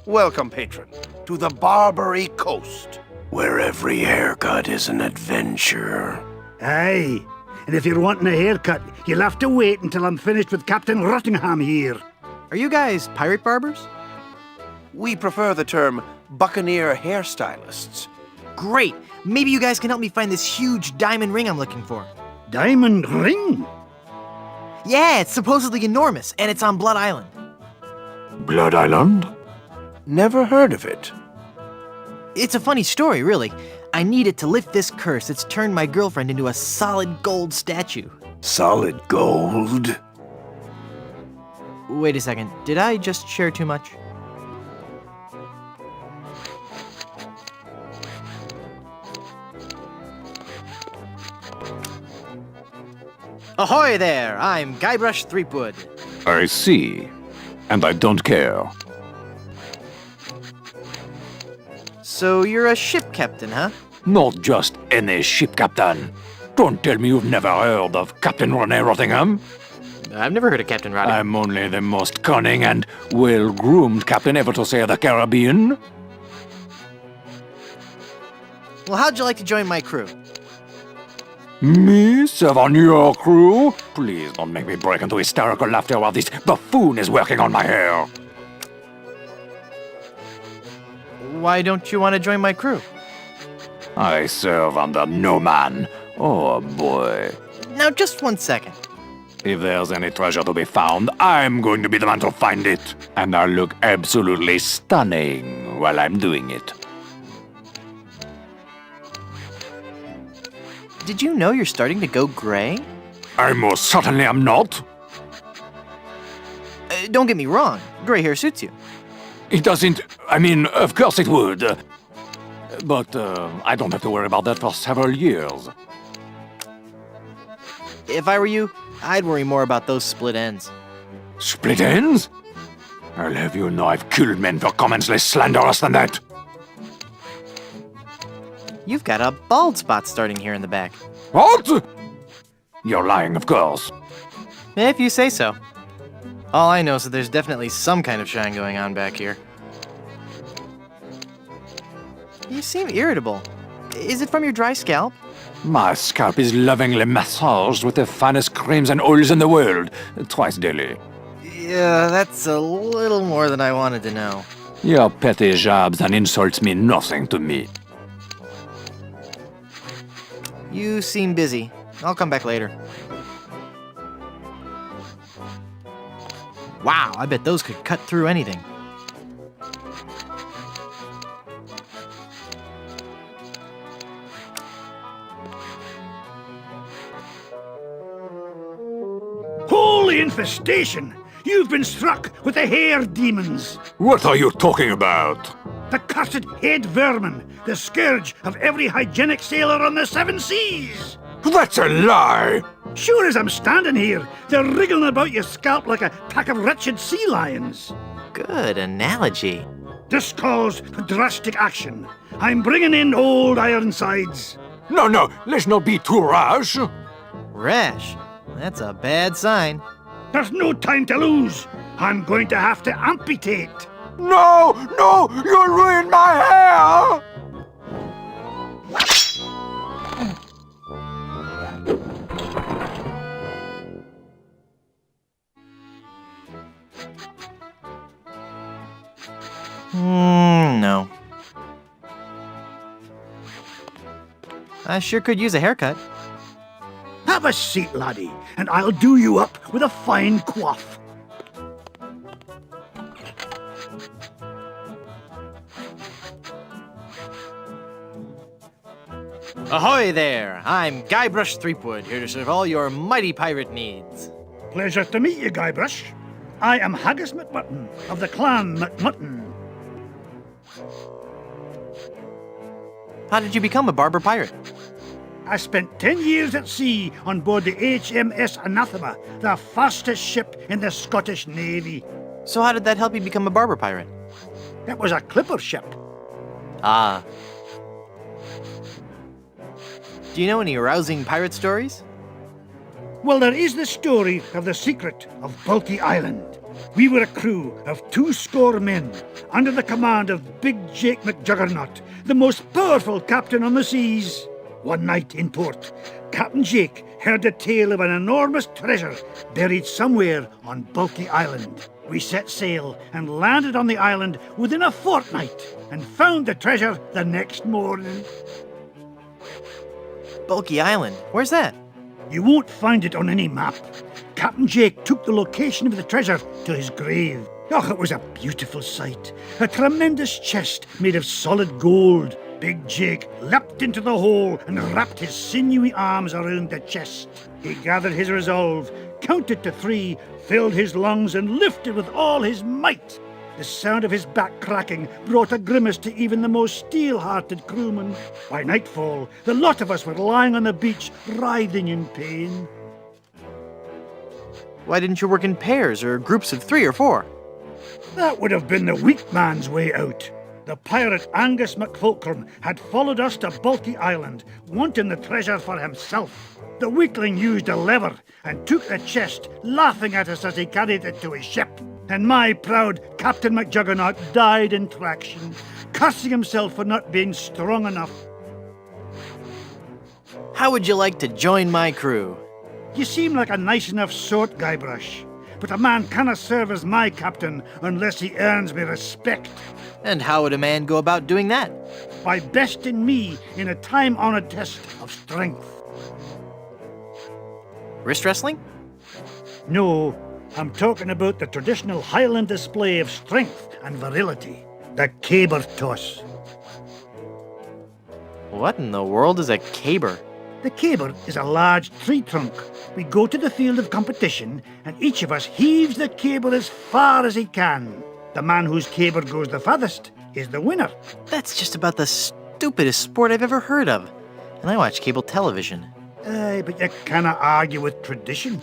Welcome, patron, to the Barbary Coast, where every haircut is an adventure. Aye, and if you're wanting a haircut, you'll have to wait until I'm finished with Captain Rottingham here. Are you guys pirate barbers? We prefer the term buccaneer hairstylists. Great! Maybe you guys can help me find this huge diamond ring I'm looking for. Diamond ring? Yeah, it's supposedly enormous, and it's on Blood Island. Blood Island? Never heard of it. It's a funny story, really. I need it to lift this curse that's turned my girlfriend into a solid gold statue. Solid gold? Wait a second, did I just share too much? Ahoy there! I'm Gaibrash Tripwуда. I see. And I don't care. So you're a ship captain, huh? Not just any ship captain. Don't tell me you've never heard of Captain René Rottingham. I've never heard of Captain Roddy. I'm only the most cunning and well-groomed captain ever to sail the Caribbean. Well, how'd you like to join my crew? Me serve on your crew? Please don't make me break into hysterical laughter while this buffoon is working on my hair. Why don't you want to join my crew? I serve under no man. Oh boy. Now, just 1 second. If there's any treasure to be found, I'm going to be the man to find it. And I'll look absolutely stunning while I'm doing it. Did you know you're starting to go gray? I most certainly am not. Don't get me wrong, gray hair suits you. It doesn't... I mean, of course it would. But I don't have to worry about that for several years. If I were you, I'd worry more about those split ends. Split ends? I'll have you know I've killed men for comments less slanderous than that. You've got a bald spot starting here in the back. What? You're lying, of course. If you say so. All I know is that there's definitely some kind of shine going on back here. You seem irritable. Is it from your dry scalp? My scalp is lovingly massaged with the finest creams and oils in the world, twice daily. Yeah, that's a little more than I wanted to know. Your petty jabs and insults mean nothing to me. You seem busy. I'll come back later. Wow, I bet those could cut through anything. Holy infestation! You've been struck with the hair demons! What are you talking about? The cursed head vermin, the scourge of every hygienic sailor on the 7 seas! That's a lie! Sure as I'm standing here, they're wriggling about your scalp like a pack of wretched sea lions. Good analogy. This calls for drastic action. I'm bringing in old Ironsides. No, let's not be too rash. Rash? That's a bad sign. There's no time to lose. I'm going to have to amputate. No, you'll ruin my hair! No. I sure could use a haircut. Have a seat, laddie, and I'll do you up with a fine coif. Ahoy there! I'm Gaibrash Tripwуда, here to serve all your mighty pirate needs. Pleasure to meet you, Guybrash. I am Haggis McMutton of the clan McMutton. How did you become a barber pirate? I spent 10 years at sea on board the HMS Anathema, the fastest ship in the Scottish Navy. So how did that help you become a barber pirate? It was a clipper ship. Ah. Do you know any arousing pirate stories? Well, there is the story of the secret of Bulky Island. We were a crew of 200 men, under the command of Big Jake McJuggernaut, the most powerful captain on the seas. One night in port, Captain Jake heard the tale of an enormous treasure buried somewhere on Bulky Island. We set sail and landed on the island within a fortnight and found the treasure the next morning. Bulky Island. Where's that? You won't find it on any map. Captain Jake took the location of the treasure to his grave. Oh, it was a beautiful sight. A tremendous chest made of solid gold. Big Jake leapt into the hole and wrapped his sinewy arms around the chest. He gathered his resolve, counted to 3, filled his lungs and lifted with all his might. The sound of his back cracking brought a grimace to even the most steel-hearted crewman. By nightfall, the lot of us were lying on the beach, writhing in pain. Why didn't you work in pairs or groups of 3 or 4? That would have been the weak man's way out. The pirate Angus MacFulcrum had followed us to Bulky Island, wanting the treasure for himself. The weakling used a lever and took the chest, laughing at us as he carried it to his ship. And my proud Captain McJuggernaut died in traction, cursing himself for not being strong enough. How would you like to join my crew? You seem like a nice enough sort, Guybrash, but a man cannot serve as my captain unless he earns me respect. And how would a man go about doing that? By besting me in a time-honored test of strength. Wrist wrestling? No, I'm talking about the traditional Highland display of strength and virility, the caber toss. What in the world is a caber? The caber is a large tree trunk. We go to the field of competition and each of us heaves the caber as far as he can. The man whose caber goes the farthest is the winner. That's just about the stupidest sport I've ever heard of. And I watch cable television. Aye, but you cannot argue with tradition.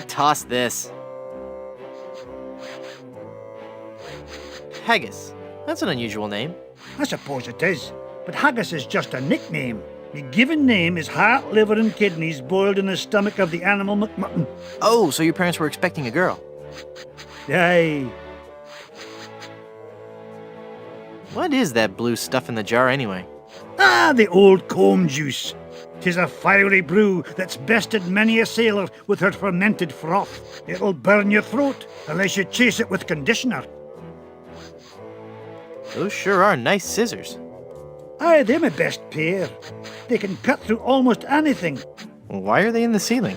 Toss this. Haggis. That's an unusual name. I suppose it is, but haggis is just a nickname. The given name is heart, liver and kidneys boiled in the stomach of the animal McMutton. Oh, so your parents were expecting a girl. Aye. What is that blue stuff in the jar anyway? Ah, the old comb juice. 'Tis a fiery brew that's bested many a sailor with her fermented froth. It'll burn your throat unless you chase it with conditioner. Those sure are nice scissors. Aye, they're my best pair. They can cut through almost anything. Why are they in the ceiling?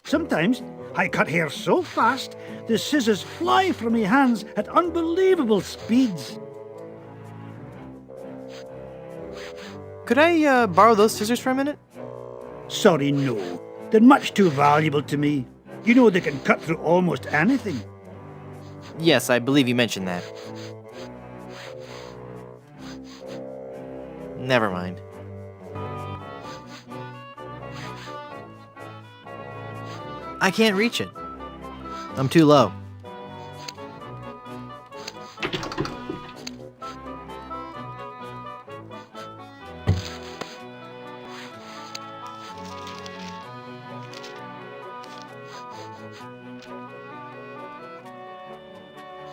Sometimes I cut hair so fast, the scissors fly from my hands at unbelievable speeds. Could I borrow those scissors for a minute? Sorry, no. They're much too valuable to me. You know they can cut through almost anything. Yes, I believe you mentioned that. Never mind. I can't reach it. I'm too low.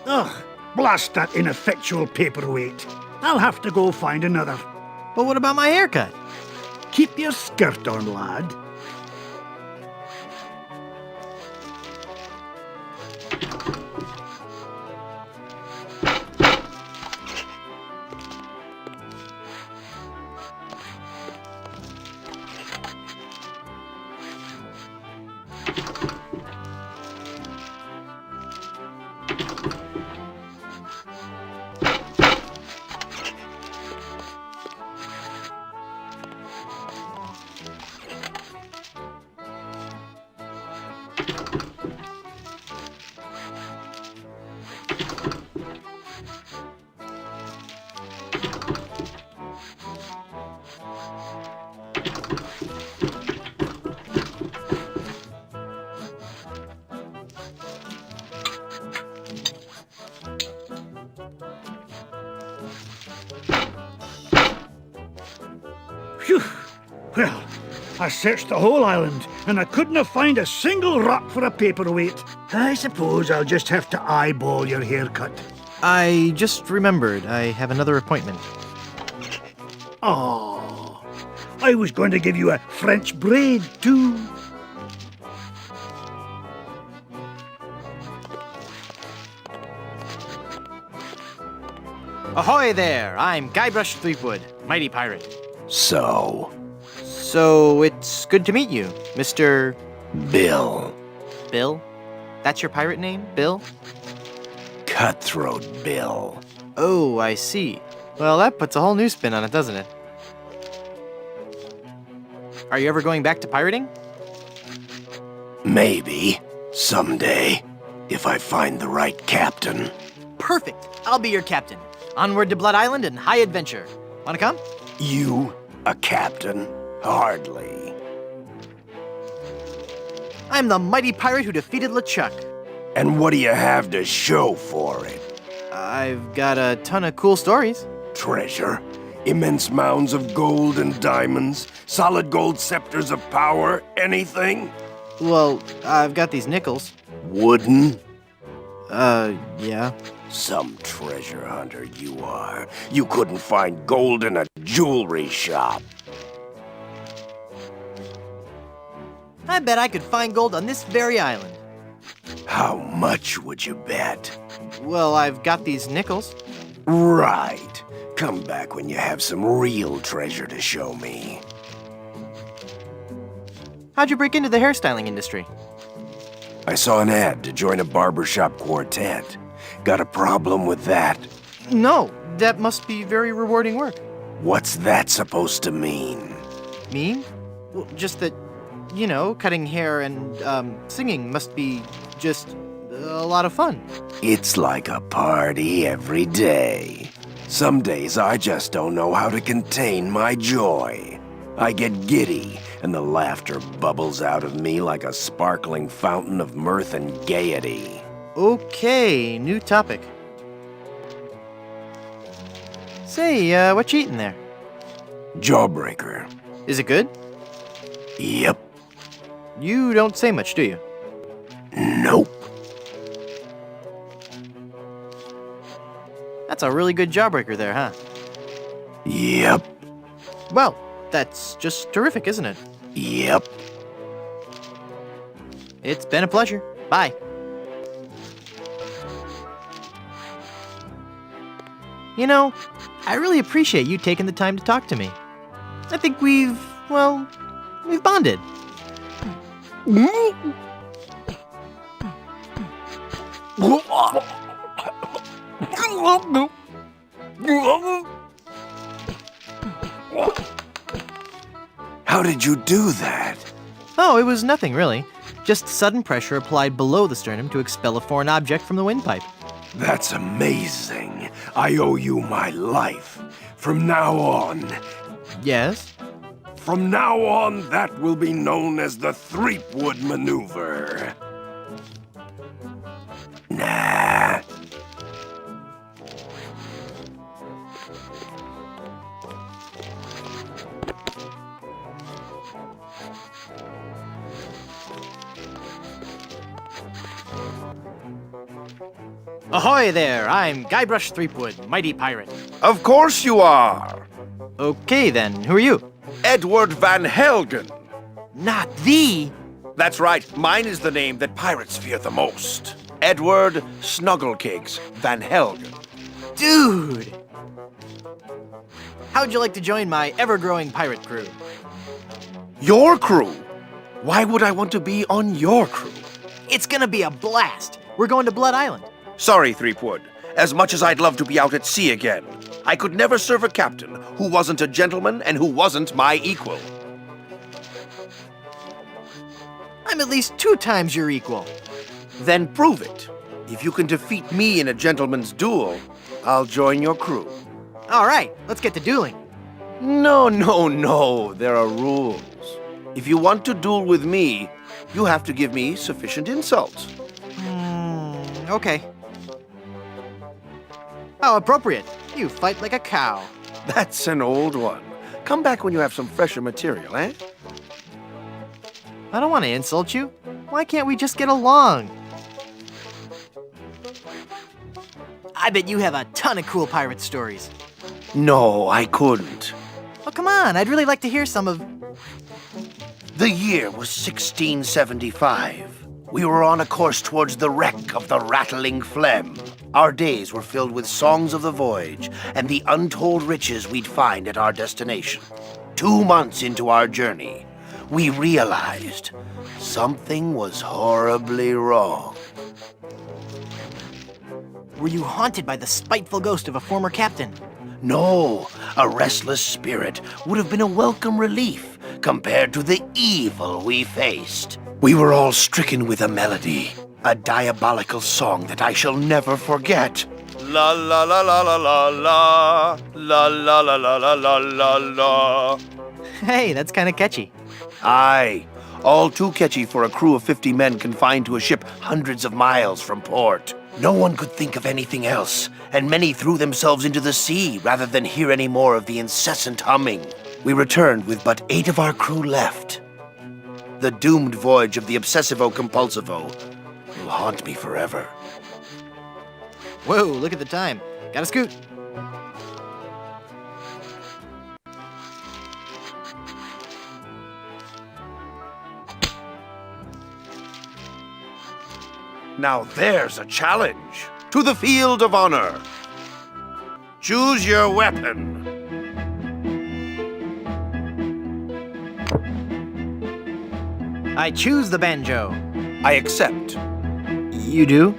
Ugh, blast that ineffectual paperweight. I'll have to go find another. But what about my haircut? Keep your skirt on, lad. Phew! Well, I searched the whole island, and I couldn't find a single rock for a paperweight. I suppose I'll just have to eyeball your haircut. I just remembered I have another appointment. Oh, I was going to give you a French braid, too. Ahoy there! I'm Gaibrash Tripwуда, mighty pirate. So, So it's good to meet you, Mr. Bill. Bill? That's your pirate name, Bill? Cutthroat Bill. Oh, I see. Well, that puts a whole new spin on it, doesn't it? Are you ever going back to pirating? Maybe. Someday. If I find the right captain. Perfect! I'll be your captain. Onward to Blood Island and high adventure. Wanna come? You, a captain? Hardly. I'm the mighty pirate who defeated LeCaka. And what do you have to show for it? I've got a ton of cool stories. Treasure? Immense mounds of gold and diamonds? Solid gold scepters of power? Anything? Well, I've got these nickels. Wooden? Yeah. Some treasure hunter you are. You couldn't find gold in a jewelry shop. I bet I could find gold on this very island. How much would you bet? Well, I've got these nickels. Right. Come back when you have some real treasure to show me. How'd you break into the hairstyling industry? I saw an ad to join a barbershop quartet. Got a problem with that? No, that must be very rewarding work. What's that supposed to mean? Mean? Well, just that, you know, cutting hair and singing must be just a lot of fun. It's like a party every day. Some days I just don't know how to contain my joy. I get giddy, and the laughter bubbles out of me like a sparkling fountain of mirth and gaiety. Okay, new topic. Say, what you eating there? Jawbreaker. Is it good? Yep. You don't say much, do you? Nope. That's a really good jawbreaker there, huh? Yep. Well, that's just terrific, isn't it? Yep. It's been a pleasure. Bye. You know, I really appreciate you taking the time to talk to me. I think we've bonded. How did you do that? Oh, it was nothing, really. Just sudden pressure applied below the sternum to expel a foreign object from the windpipe. That's amazing. I owe you my life. From now on. Yes? From now on, that will be known as the Threepwood maneuver. Nah. Ahoy there! I'm Gaibrash Tripwуда, mighty pirate. Of course you are. Okay then, who are you? Edward Van Helgen. Not the... That's right, mine is the name that pirates fear the most. Edward Snugglecakes Van Helgen. Dude! How'd you like to join my ever-growing pirate crew? Your crew? Why would I want to be on your crew? It's gonna be a blast! We're going to Blood Island. Sorry, Threepwood. As much as I'd love to be out at sea again, I could never serve a captain who wasn't a gentleman and who wasn't my equal. I'm at least 2 times your equal. Then prove it. If you can defeat me in a gentleman's duel, I'll join your crew. All right, let's get to dueling. No. There are rules. If you want to duel with me, you have to give me sufficient insults. Okay. How appropriate. You fight like a cow. That's an old one. Come back when you have some fresher material, eh? I don't want to insult you. Why can't we just get along? I bet you have a ton of cool pirate stories. No, I couldn't. Well, come on, I'd really like to hear some of... The year was 1675. We were on a course towards the wreck of the rattling phlegm. Our days were filled with songs of the voyage and the untold riches we'd find at our destination. 2 months into our journey, we realized something was horribly wrong. Were you haunted by the spiteful ghost of a former captain? No, a restless spirit would have been a welcome relief compared to the evil we faced. We were all stricken with a melody, a diabolical song that I shall never forget. La la la la la la la, la la la la la la la la. Hey, that's kind of catchy. Aye, all too catchy for a crew of 50 men confined to a ship hundreds of miles from port. No one could think of anything else, and many threw themselves into the sea rather than hear any more of the incessant humming. We returned with but 8 of our crew left. The doomed voyage of the obsessivo-compulsivo will haunt me forever. Whoa, look at the time. Gotta scoot. Now there's a challenge. To the field of honor. Choose your weapon. I choose the banjo. I accept. You do?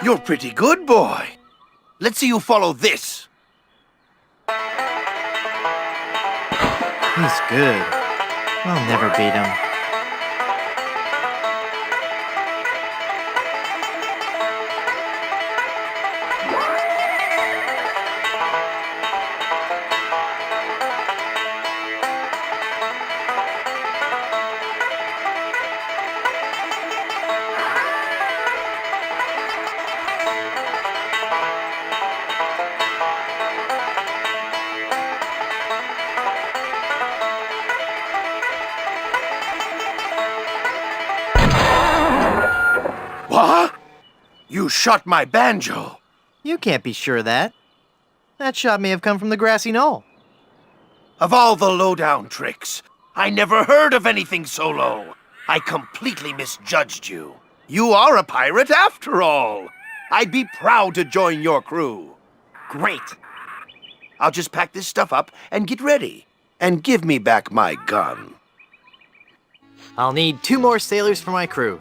You're pretty good, boy. Let's see you follow this. He's good. I'll never beat him. What? You shot my banjo. You can't be sure of that. That shot may have come from the grassy knoll. Of all the lowdown tricks, I never heard of anything so low. I completely misjudged you. You are a pirate after all. I'd be proud to join your crew. Great. I'll just pack this stuff up and get ready. And give me back my gun. I'll need 2 more sailors for my crew.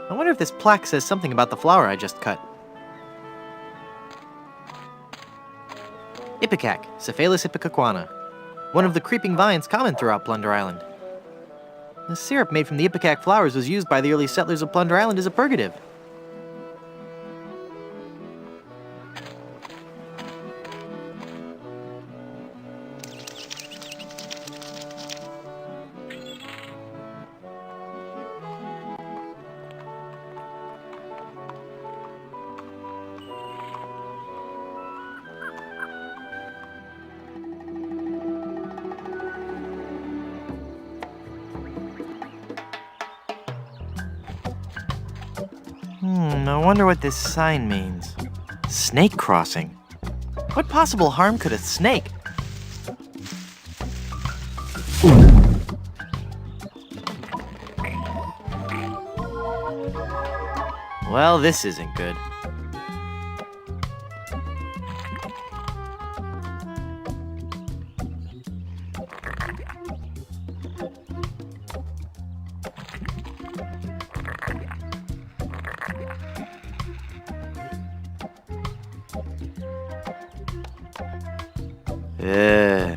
I wonder if this plaque says something about the flower I just cut. Ipecac, Cephalus ipecacuana. One of the creeping vines common throughout Plunder Island. The syrup made from the ipecac flowers was used by the early settlers of Plunder Island as a purgative. I wonder what this sign means. Snake crossing. What possible harm could a snake? Well, this isn't good.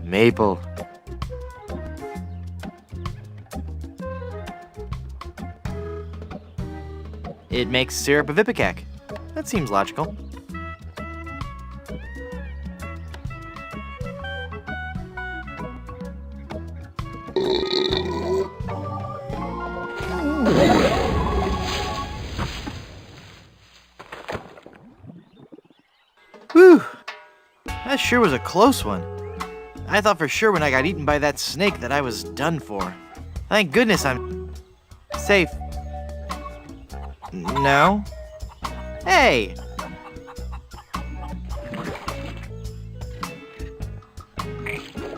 Maple. It makes syrup of ipecac. That seems logical. Whew! That sure was a close one. I thought for sure when I got eaten by that snake that I was done for. Thank goodness I'm safe. No? Hey!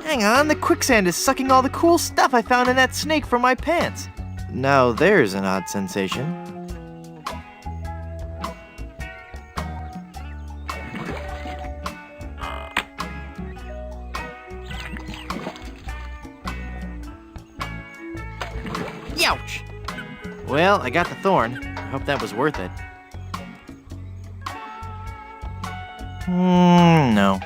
Hang on, the quicksand is sucking all the cool stuff I found in that snake from my pants. Now there's an odd sensation. Ouch! Well, I got the thorn. I hope that was worth it. No.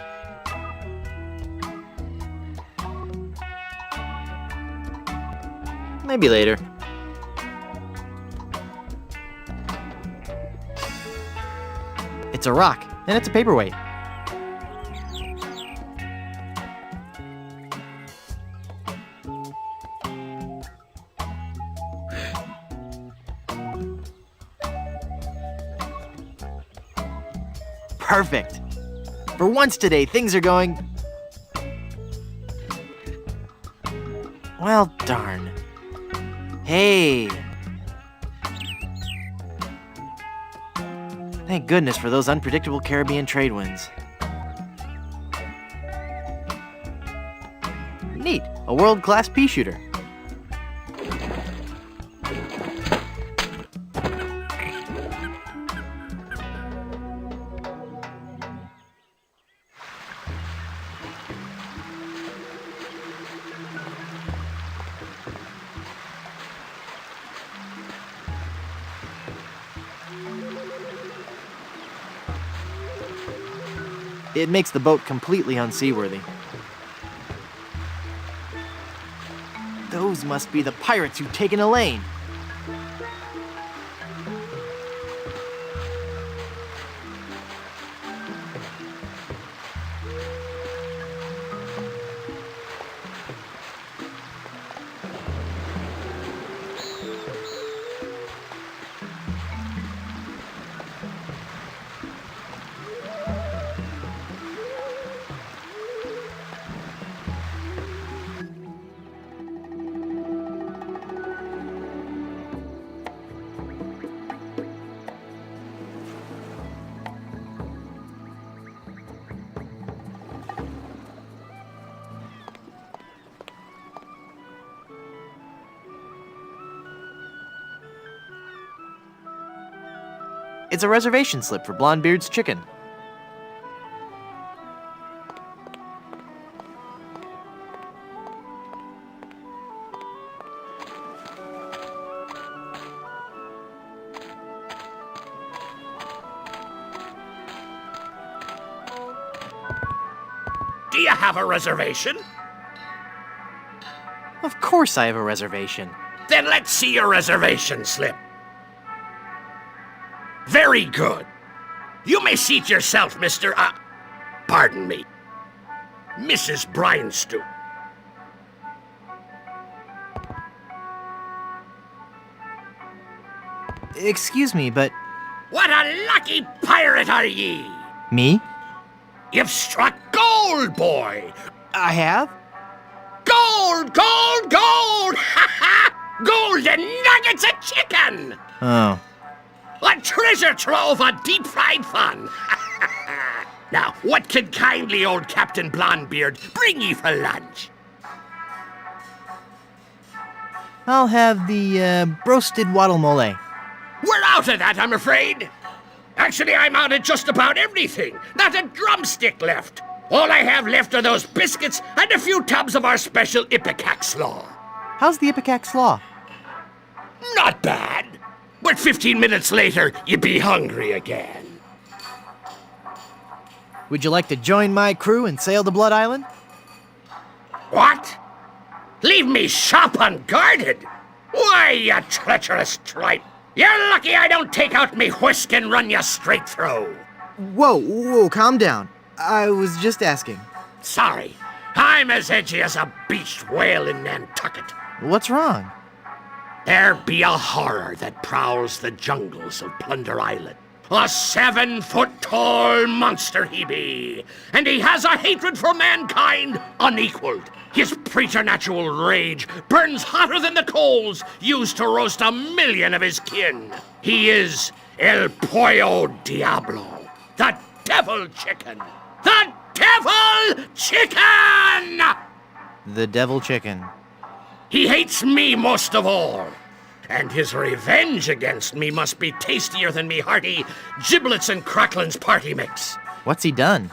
Maybe later. It's a rock, and it's a paperweight. Perfect. For once today, things are going... Well, darn. Hey. Thank goodness for those unpredictable Caribbean trade winds. Neat. A world-class pea shooter. It makes the boat completely unseaworthy. Those must be the pirates who've taken Elaine. It's a reservation slip for Blondebeard's chicken. Do you have a reservation? Of course I have a reservation. Then let's see your reservation slip. Very good. You may seat yourself, Mr. Pardon me. Mrs. Bryanstew. Excuse me, but... What a lucky pirate are ye! Me? You've struck gold, boy! I have? Gold, gold, gold! Ha ha! Golden nuggets of chicken! Oh. A treasure trove of deep-fried fun! Now, what can kindly old Captain Blondebeard bring ye for lunch? I'll have the, roasted waddle mole. We're out of that, I'm afraid. Actually, I'm out of just about everything. Not a drumstick left. All I have left are those biscuits and a few tubs of our special ipecac slaw. How's the ipecac slaw? Not bad. But 15 minutes later, you'd be hungry again. Would you like to join my crew and sail to Blood Island? What? Leave me shop unguarded? Why, you treacherous tripe. You're lucky I don't take out me whisk and run you straight through. Whoa, calm down. I was just asking. Sorry. I'm as edgy as a beached whale in Nantucket. What's wrong? There be a horror that prowls the jungles of Plunder Island. A 7-foot-tall monster he be, and he has a hatred for mankind unequaled. His preternatural rage burns hotter than the coals used to roast 1,000,000 of his kin. He is El Pollo Diablo, the devil chicken. The devil chicken! The devil chicken. He hates me most of all. And his revenge against me must be tastier than me hearty giblets and cracklins party mix. What's he done?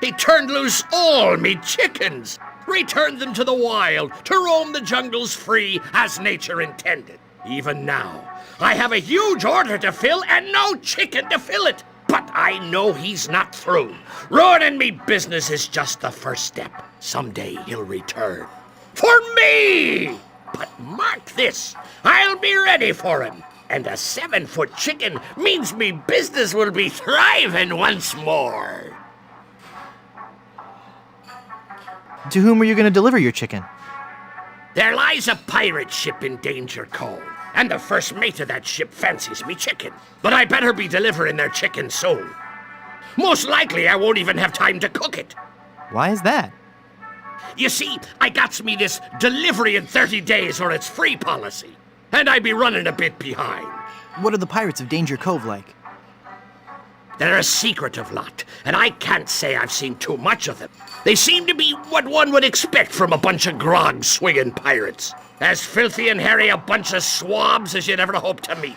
He turned loose all me chickens, returned them to the wild to roam the jungles free as nature intended. Even now, I have a huge order to fill and no chicken to fill it. But I know he's not through. Ruining me business is just the first step. Someday he'll return. For me! But mark this, I'll be ready for him. And a 7-foot chicken means me business will be thriving once more. To whom are you going to deliver your chicken? There lies a pirate ship in Danger Cove, and the first mate of that ship fancies me chicken. But I better be delivering their chicken soon. Most likely I won't even have time to cook it. Why is that? You see, I got me this delivery in 30 days or it's free policy. And I be running a bit behind. What are the pirates of Danger Cove like? They're a secretive lot, and I can't say I've seen too much of them. They seem to be what one would expect from a bunch of grog-swinging pirates. As filthy and hairy a bunch of swabs as you'd ever hope to meet.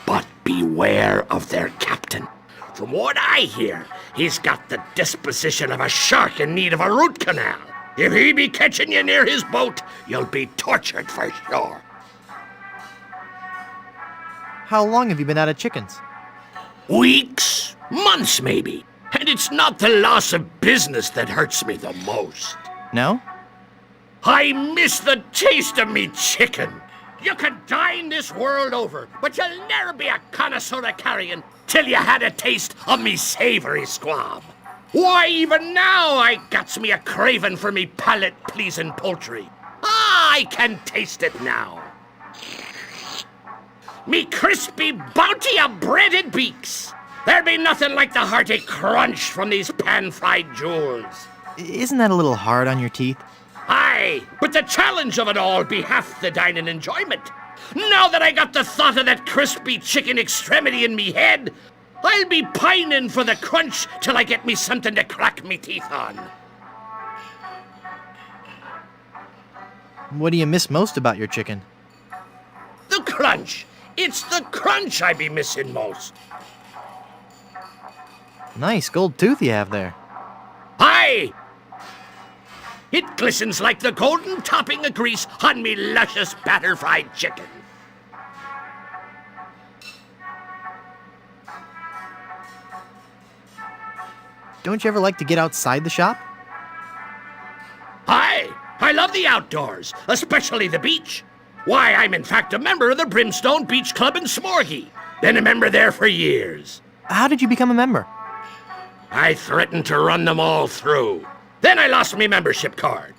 But beware of their captain. From what I hear, he's got the disposition of a shark in need of a root canal. If he be catching you near his boat, you'll be tortured for sure. How long have you been out of chickens? Weeks, months maybe. And it's not the loss of business that hurts me the most. No? I miss the taste of me chicken. You could dine this world over, but you'll never be a connoisseur of carrion till you had a taste of me savory squab. Why, even now I got me a craving for me palate-pleasing poultry. I can taste it now. Me crispy bounty of breaded beaks. There be nothing like the hearty crunch from these pan-fried jewels. Isn't that a little hard on your teeth? Aye, but the challenge of it all be half the dining enjoyment. Now that I got the thought of that crispy chicken extremity in me head, I'll be pining for the crunch till I get me something to crack me teeth on. What do you miss most about your chicken? The crunch. It's the crunch I be missing most. Nice gold tooth you have there. Aye! It glistens like the golden topping of grease on me luscious batter-fried chicken. Don't you ever like to get outside the shop? Aye! I love the outdoors, especially the beach. Why, I'm in fact a member of the Brimstone Beach Club in Smorgy. Been a member there for years. How did you become a member? I threatened to run them all through. Then I lost me membership card.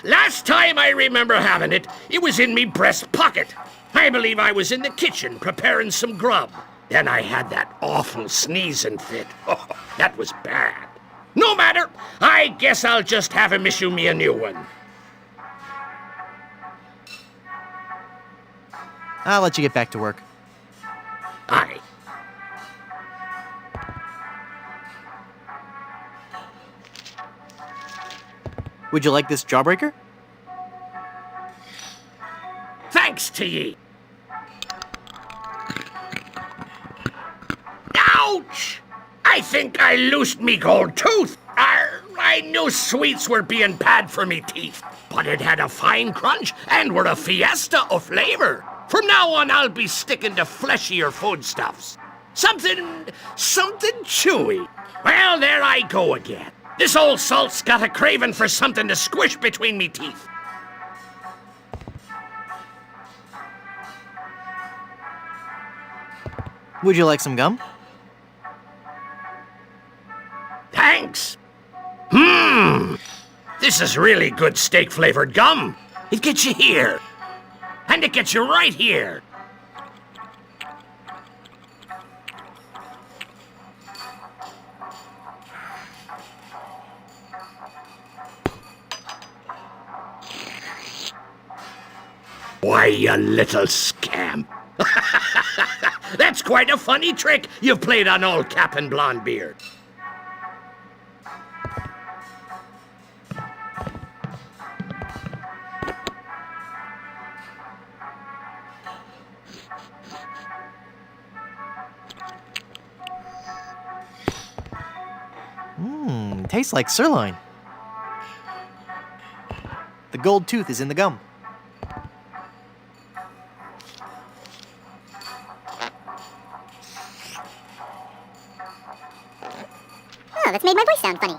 Last time I remember having it, it was in me breast pocket. I believe I was in the kitchen preparing some grub. Then I had that awful sneezing fit. Oh, that was bad. No matter. I guess I'll just have him issue me a new one. I'll let you get back to work. Aye. Would you like this jawbreaker? Thanks to ye. Ouch! I think I loosed me gold tooth. I knew sweets were being bad for me teeth, but it had a fine crunch and were a fiesta of flavor. From now on, I'll be sticking to fleshier foodstuffs. Something chewy. Well, there I go again. This old salt's got a craving for something to squish between me teeth. Would you like some gum? Thanks. This is really good steak-flavored gum. It gets you here. And it gets you right here. Why, you little scamp. That's quite a funny trick you've played on old Cap and Blondebeard. Tastes like sirloin. The gold tooth is in the gum. Oh, that's made my voice sound funny.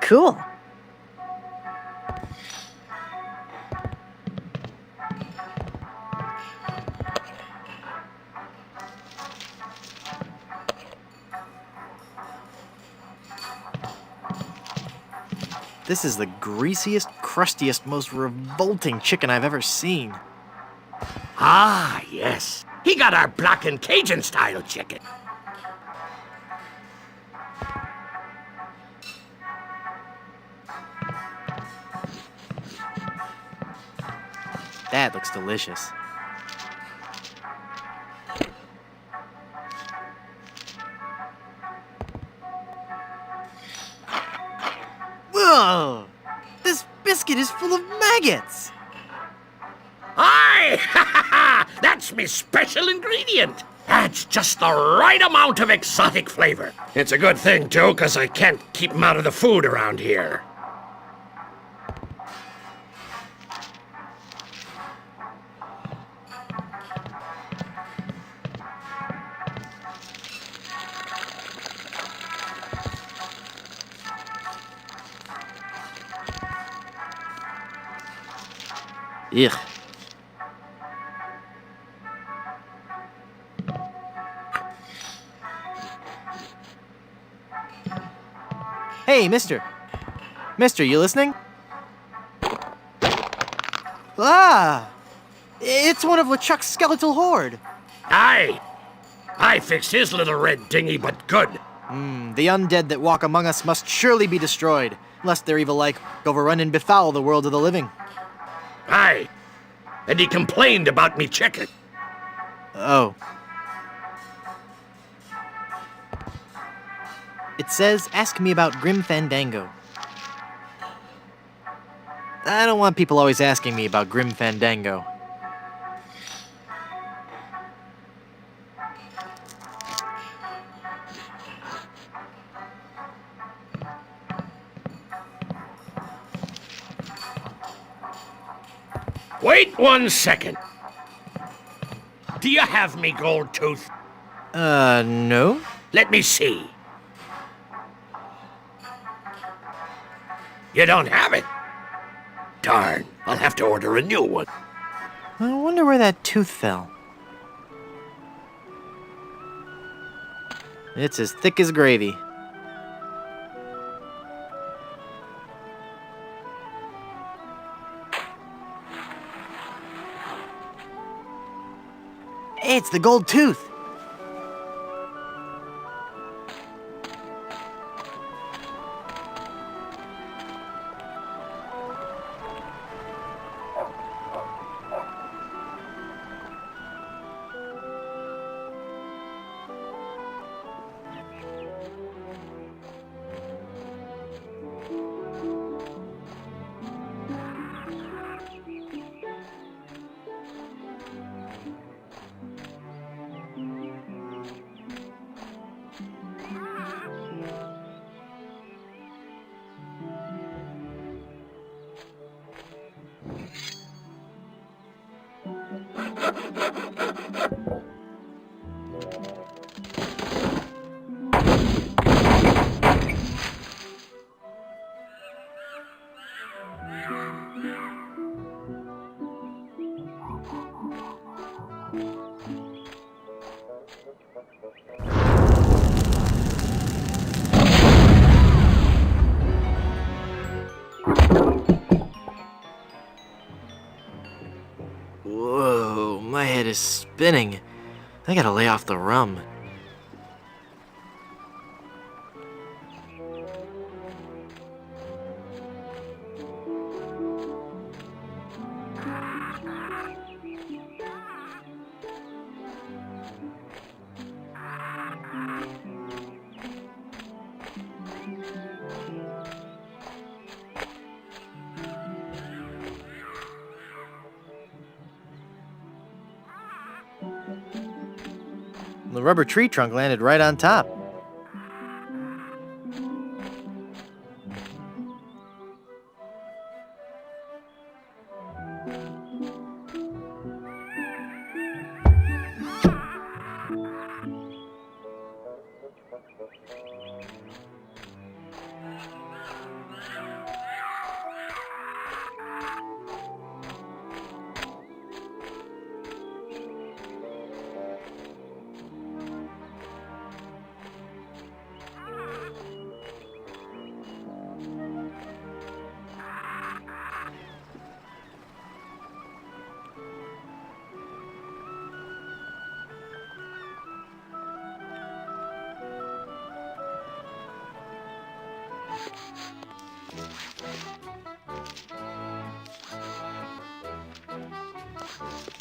Cool. This is the greasiest, crustiest, most revolting chicken I've ever seen. Ah, yes. He got our black and Cajun style chicken. That looks delicious. Whoa! This biscuit is full of maggots! Aye! Ha ha ha! That's me special ingredient. Adds just the right amount of exotic flavor. It's a good thing, too, 'cause I can't keep 'em out of the food around here. Ugh. Hey, mister. Mister, you listening? Ah! It's one of LeChuck's skeletal horde. Aye. I fixed his little red dinghy, but good. The undead that walk among us must surely be destroyed, lest their evil like overrun and befoul the world of the living. Aye. and he complained about me chicken. Oh. It says, ask me about Grim Fandango. I don't want people always asking me about Grim Fandango. Wait 1 second. Do you have me gold tooth? No? Let me see. You don't have it? Darn, I'll have to order a new one. I wonder where that tooth fell. It's as thick as gravy. Hey, it's the gold tooth. Whoa, my head is spinning. I gotta lay off the rum. The rubber tree trunk landed right on top.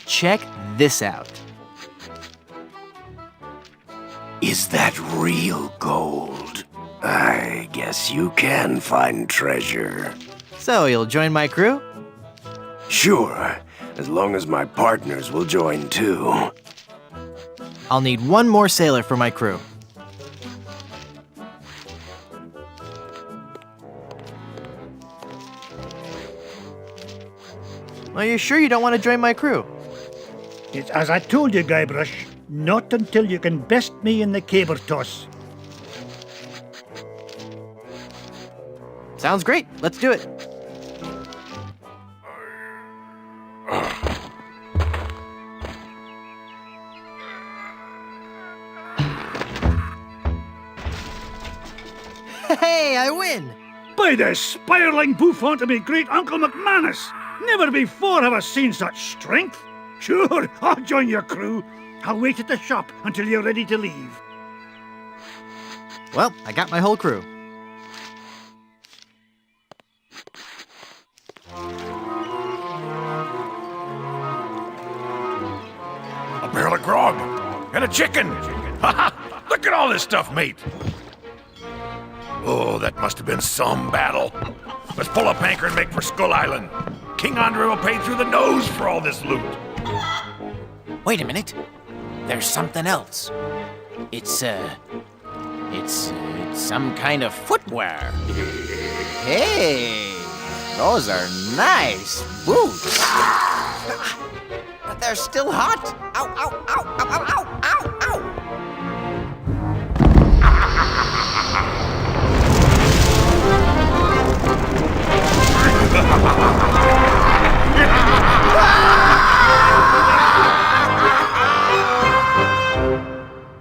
Check this out. Is that real gold? I guess you can find treasure. So, you'll join my crew? Sure, as long as my partners will join too. I'll need one more sailor for my crew. Are you sure you don't want to join my crew? It's as I told you, Gaibrash, not until you can best me in the caber toss. Sounds great. Let's do it. Hey, I win! By the spiraling bouffant of me great Uncle McManus! Never before have I seen such strength. Sure, I'll join your crew. I'll wait at the shop until you're ready to leave. Well, I got my whole crew. a chicken! Haha! Look at all this stuff, mate! Oh, that must have been some battle. Let's pull up anchor and make for Skull Island. King Andre will pay through the nose for all this loot. Wait a minute. There's something else. It's some kind of footwear. Hey, those are nice boots. But they're still hot. Ow, ow, ow, ow, ow, ow.